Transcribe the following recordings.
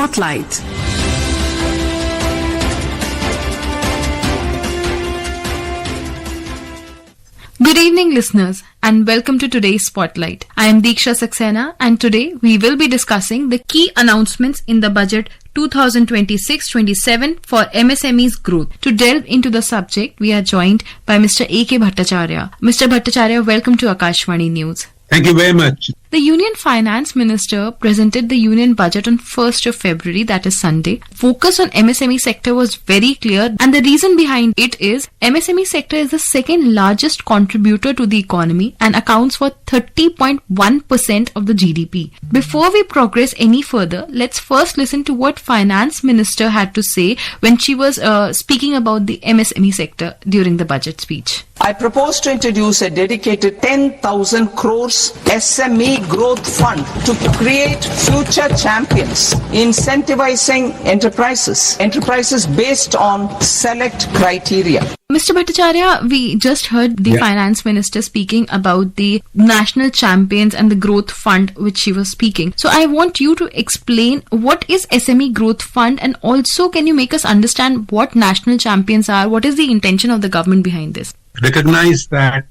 Spotlight. Good evening, listeners, and welcome to today's Spotlight. I am Deeksha Saxena, and today we will be discussing the key announcements in the budget 2026-27 for MSMEs growth. To delve into the subject, we are joined by Mr. A.K. Bhattacharya. Mr. Bhattacharya, welcome to Akashvani News. Thank you very much. The Union Finance Minister presented the Union Budget on 1st of February, that is Sunday. Focus on MSME sector was very clear, and the reason behind it is MSME sector is the second largest contributor to the economy and accounts for 30.1% of the GDP. Before we progress any further, let's first listen to what Finance Minister had to say when she was speaking about the MSME sector during the budget speech. I propose to introduce a dedicated 10,000 crores SME growth fund to create future champions, incentivizing enterprises based on select criteria. Mr. Bhattacharya, we just heard the Finance Minister speaking about the national champions and the growth fund which she was speaking. So I want you to explain what is SME growth fund, and also can you make us understand what national champions are? What is the intention of the government behind this? Recognize that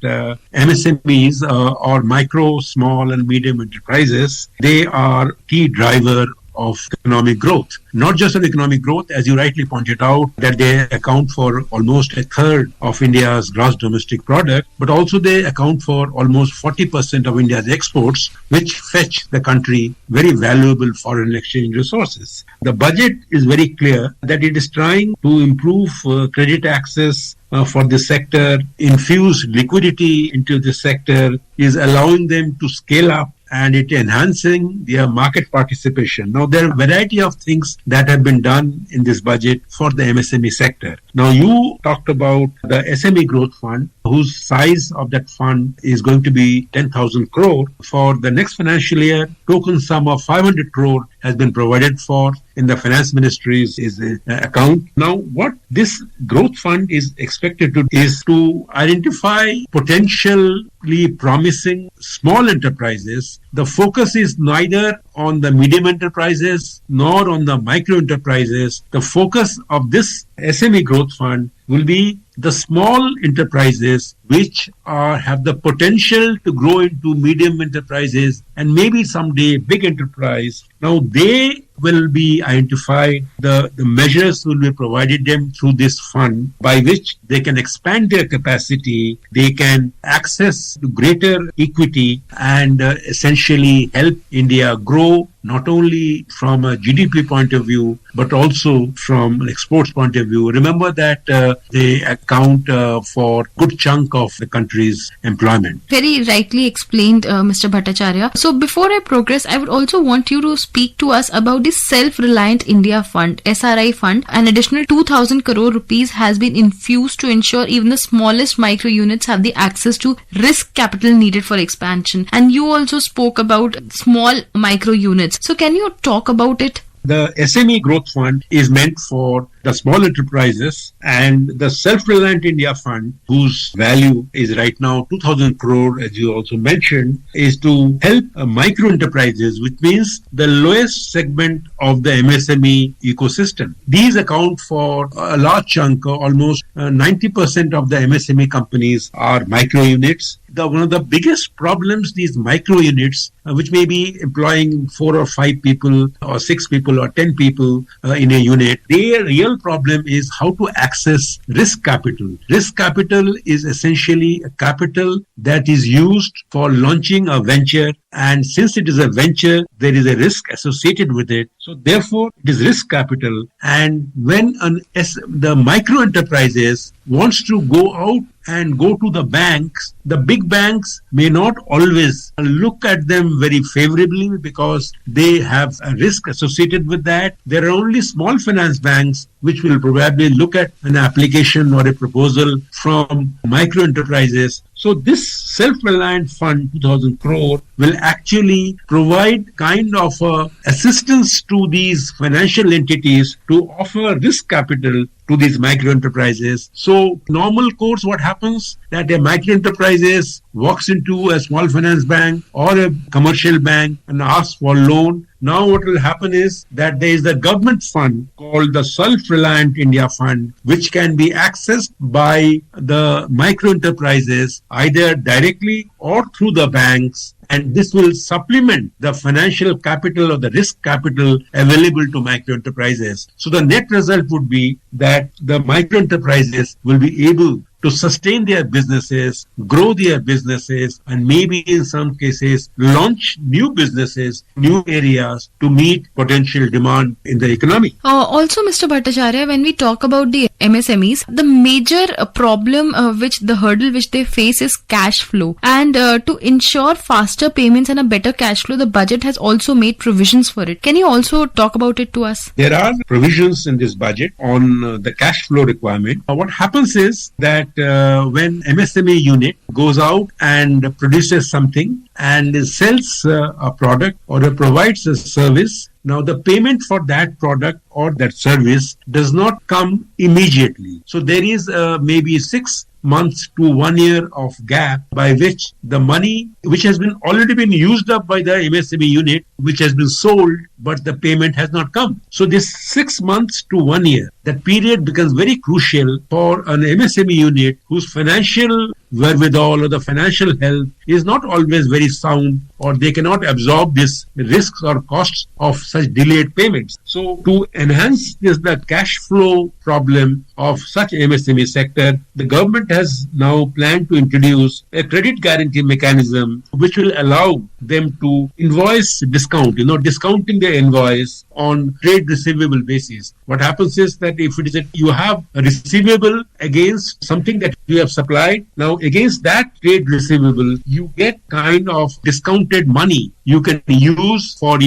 MSMEs or micro, small and medium enterprises, they are key driver of economic growth. Not just of economic growth, as you rightly pointed out, that they account for almost a third of India's gross domestic product, but also they account for almost 40% of India's exports, which fetch the country very valuable foreign exchange resources. The budget is very clear that it is trying to improve credit access for this sector, infuse liquidity into this sector, is allowing them to scale up, and it enhancing their market participation. Now, there are a variety of things that have been done in this budget for the MSME sector. Now, you talked about the SME Growth Fund, whose size of that fund is going to be 10,000 crore. For the next financial year, token sum of 500 crore has been provided for in the Finance Ministry's account. Now, what this growth fund is expected to do is to identify potentially promising small enterprises. The focus is neither on the medium enterprises nor on the micro enterprises. The focus of this SME growth fund will be the small enterprises which have the potential to grow into medium enterprises and maybe someday big enterprise. Now they will be identified, the measures will be provided them through this fund by which they can expand their capacity, they can access to greater equity and essentially help India grow not only from a GDP point of view, but also from an exports point of view. Remember that they account for a good chunk of the country's employment. Very rightly explained, Mr. Bhattacharya. So before I progress, I would also want you to speak to us about the Self-Reliant India Fund, SRI Fund. An additional 2,000 crore rupees has been infused to ensure even the smallest micro units have the access to risk capital needed for expansion. And you also spoke about small micro units. So can you talk about it? The SME Growth Fund is meant for the small enterprises, and the Self-Reliant India Fund, whose value is right now 2,000 crore, as you also mentioned, is to help micro enterprises, which means the lowest segment of the MSME ecosystem. These account for a large chunk, almost 90% of the MSME companies are micro units. One of the biggest problems these micro units, which may be employing 4 or 5 people or 6 people or 10 people in a unit, their real problem is how to access risk capital. Risk capital is essentially a capital that is used for launching a venture, and since it is a venture, there is a risk associated with it. So therefore, it is risk capital. And when the micro enterprises wants to go out and go to the banks, the big banks may not always look at them very favorably because they have a risk associated with that. There are only small finance banks which will probably look at an application or a proposal from micro enterprises. So this Self-Reliant Fund, 2,000 crore, will actually provide kind of assistance to these financial entities to offer risk capital to these micro enterprises. So normal course, what happens that a micro enterprises walks into a small finance bank or a commercial bank and asks for loan. Now what will happen is that there is a government fund called the Self-Reliant India Fund, which can be accessed by the micro enterprises either directly or through the banks. And this will supplement the financial capital or the risk capital available to micro enterprises. So the net result would be that the micro enterprises will be able to sustain their businesses, grow their businesses, and maybe in some cases launch new businesses, new areas to meet potential demand in the economy. Also, Mr. Bhattacharya, when we talk about the MSMEs, the major problem the hurdle which they face is cash flow. And to ensure faster payments and a better cash flow, the budget has also made provisions for it. Can you also talk about it to us? There are provisions in this budget on the cash flow requirement. What happens is that when MSME unit goes out and produces something and sells a product or provides a service, now the payment for that product or that service does not come immediately. So there is maybe 6 months to 1 year of gap by which the money which has been already been used up by the MSME unit, which has been sold, but the payment has not come. So this 6 months to 1 year, that period becomes very crucial for an MSME unit whose financial wherewithal or the financial health is not always very sound, or they cannot absorb these risks or costs of such delayed payments. So to enhance the cash flow problem of such MSME sector, the government has now planned to introduce a credit guarantee mechanism which will allow them to invoice discount, discounting the invoice on trade receivable basis. What happens is that if it is you have a receivable against something that you have supplied, now against that trade receivable, you get kind of discounted money you can use for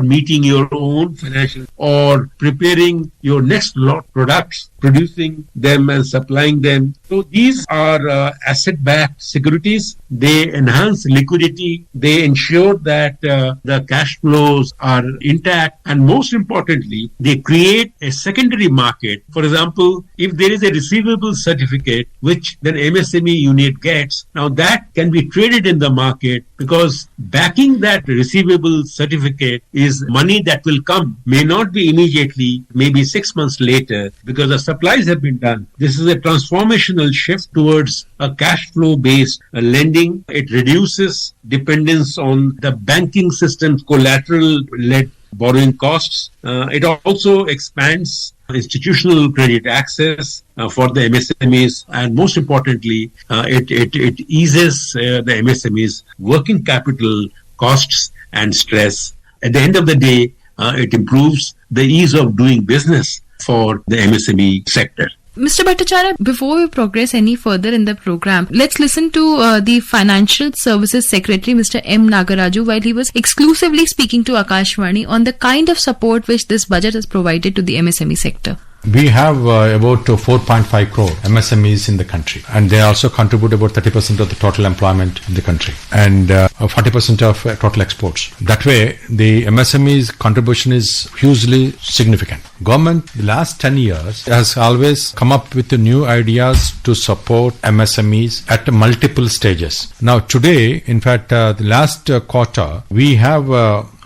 meeting your own financial or preparing your next lot products, producing them and supplying them. So these are asset-backed securities. They enhance liquidity. They ensure that the cash flows are intact. And most importantly, they create a secondary market. For example, if there is a receivable certificate which then MSME unit gets, now that can be traded in the market, because backing that receivable certificate is money that will come, may not be immediately, maybe 6 months later, because the supplies have been done. This is a transformational shift towards a cash flow based lending. It reduces dependence on the banking system's collateral led borrowing costs. It also expands institutional credit access for the MSMEs, and most importantly, it eases the MSMEs working capital costs and stress. At the end of the day, it improves the ease of doing business for the MSME sector. Mr. Bhattacharya, before we progress any further in the program, let's listen to the Financial Services Secretary, Mr. M. Nagaraju, while he was exclusively speaking to Akashvani on the kind of support which this budget has provided to the MSME sector. We have about 4.5 crore MSMEs in the country, and they also contribute about 30% of the total employment in the country and 40% of total exports. That way, the MSMEs contribution is hugely significant. Government, the last 10 years, has always come up with the new ideas to support MSMEs at multiple stages. Now, today, in fact, the last quarter, we have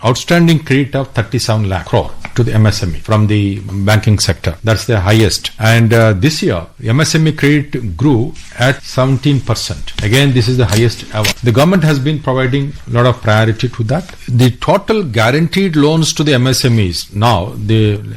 outstanding credit of 37 lakh crore to the MSME from the banking sector. That's the highest. And this year, MSME credit grew at 17%. Again, this is the highest ever. The government has been providing a lot of priority to that. The total guaranteed loans to the MSMEs now,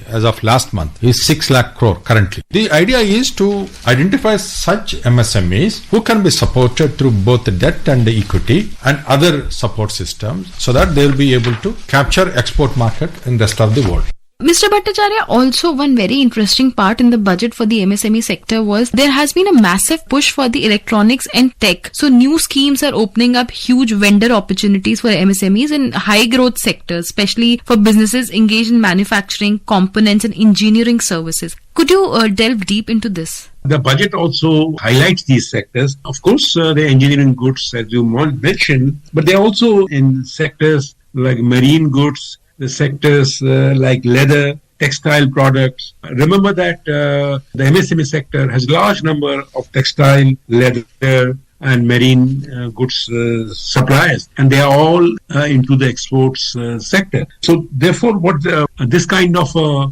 as of last month, is 6 lakh crore currently. The idea is to identify such MSMEs who can be supported through both the debt and the equity and other support systems, so that they will be able to capture export market in the rest of the world. Mr. Bhattacharya, also one very interesting part in the budget for the MSME sector was there has been a massive push for the electronics and tech. So new schemes are opening up huge vendor opportunities for MSMEs in high growth sectors, especially for businesses engaged in manufacturing, components and engineering services. Could you delve deep into this? The budget also highlights these sectors. Of course, the engineering goods, as you mentioned, but they're also in sectors like marine goods, the sectors like leather, textile products. Remember that the MSME sector has a large number of textile, leather, and marine goods suppliers, and they are all into the exports sector. So therefore, what this kind of a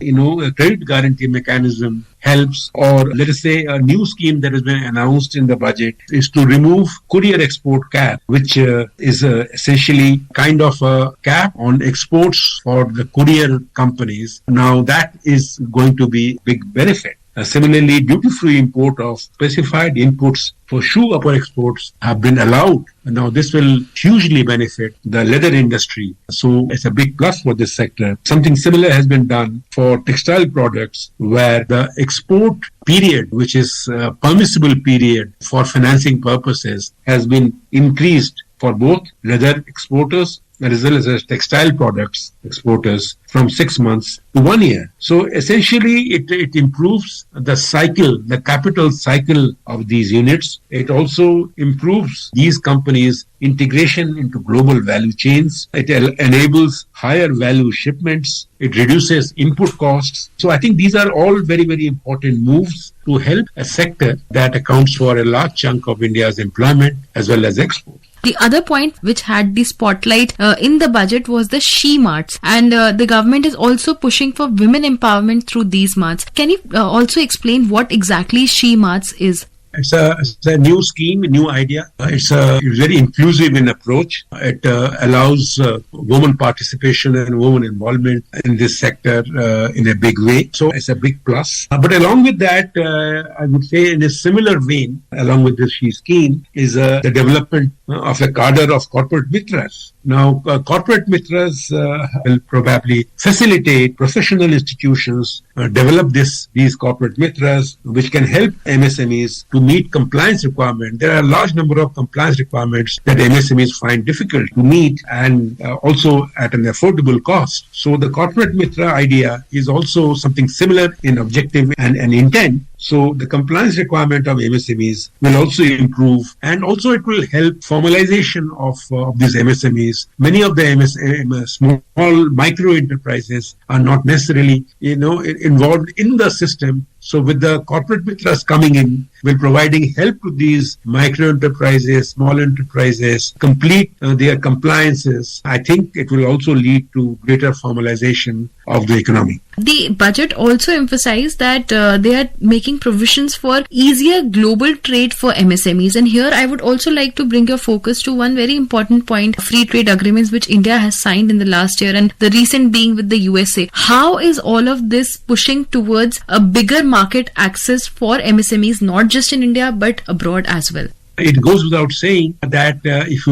credit guarantee mechanism helps, or let us say a new scheme that has been announced in the budget, is to remove courier export cap, which is essentially kind of a cap on exports for the courier companies. Now that is going to be big benefit. Similarly, duty-free import of specified inputs for shoe upper exports have been allowed. Now, this will hugely benefit the leather industry. So it's a big plus for this sector. Something similar has been done for textile products, where the export period, which is a permissible period for financing purposes, has been increased for both leather exporters as well as textile products exporters from 6 months to 1 year. So essentially, it improves the cycle, the capital cycle of these units. It also improves these companies' integration into global value chains. It enables higher value shipments. It reduces input costs. So I think these are all very, very important moves to help a sector that accounts for a large chunk of India's employment as well as exports. The other point which had the spotlight in the budget was the she marts, and the government is also pushing for women empowerment through these marts. Can you also explain what exactly she marts is? It's a new scheme, a new idea. It's very inclusive in approach. It allows women participation and women involvement in this sector in a big way. So it's a big plus. But along with that, I would say in a similar vein, along with this scheme, is the development of a cadre of corporate mitras. Now, corporate mitras will probably facilitate professional institutions develop these corporate mitras, which can help MSMEs to meet compliance requirements. There are a large number of compliance requirements that MSMEs find difficult to meet, and also at an affordable cost. So the corporate mitra idea is also something similar in objective and intent. So the compliance requirement of MSMEs will also improve, and also it will help formalization of these MSMEs. Many of the small micro enterprises are not necessarily involved in the system. So with the corporate mitras coming in, we're providing help to these micro enterprises, small enterprises, complete their compliances. I think it will also lead to greater formalization of the economy. The budget also emphasized that they are making provisions for easier global trade for MSMEs. And here I would also like to bring your focus to one very important point, free trade agreements which India has signed in the last year, and the recent being with the USA. How is all of this pushing towards a bigger market access for MSMEs, not just in India but abroad as well? It goes without saying that if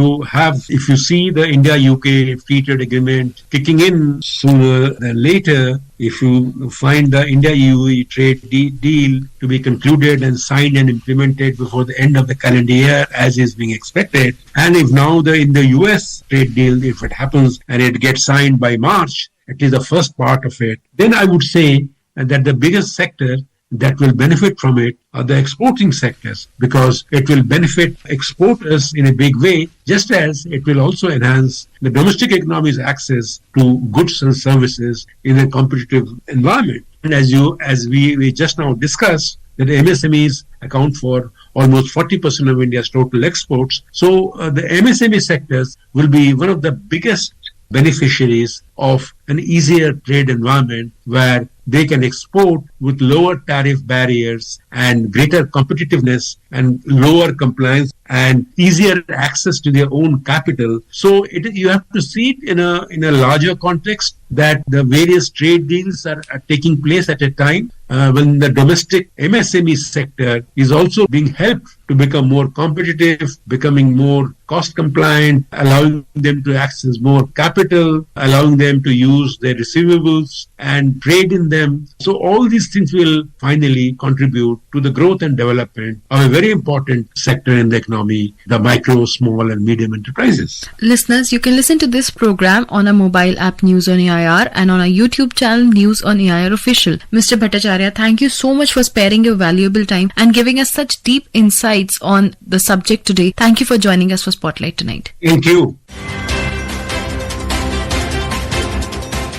you see the India-UK free trade agreement kicking in sooner than later, if you find the India-EU trade deal to be concluded and signed and implemented before the end of the calendar year, as is being expected, and if now in the US trade deal, if it happens and it gets signed by March, at least the first part of it, then I would say that the biggest sector that will benefit from it are the exporting sectors, because it will benefit exporters in a big way, just as it will also enhance the domestic economy's access to goods and services in a competitive environment. And as we just now discussed, that MSMEs account for almost 40% of India's total exports. So the MSME sectors will be one of the biggest beneficiaries of an easier trade environment where they can export with lower tariff barriers and greater competitiveness and lower compliance and easier access to their own capital. So you have to see it in a larger context, that the various trade deals are taking place at a time when the domestic MSME sector is also being helped to become more competitive, becoming more cost compliant, allowing them to access more capital, allowing them to use their receivables and trade in them. So all these things will finally contribute to the growth and development of a very important sector in the economy, the micro, small and medium enterprises. Listeners, you can listen to this program on our mobile app News on AIR and on our YouTube channel News on AIR Official. Mr. Bhattacharya, thank you so much for sparing your valuable time and giving us such deep insights on the subject today. Thank you for joining us for Spotlight tonight. Thank you.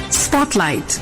Spotlight.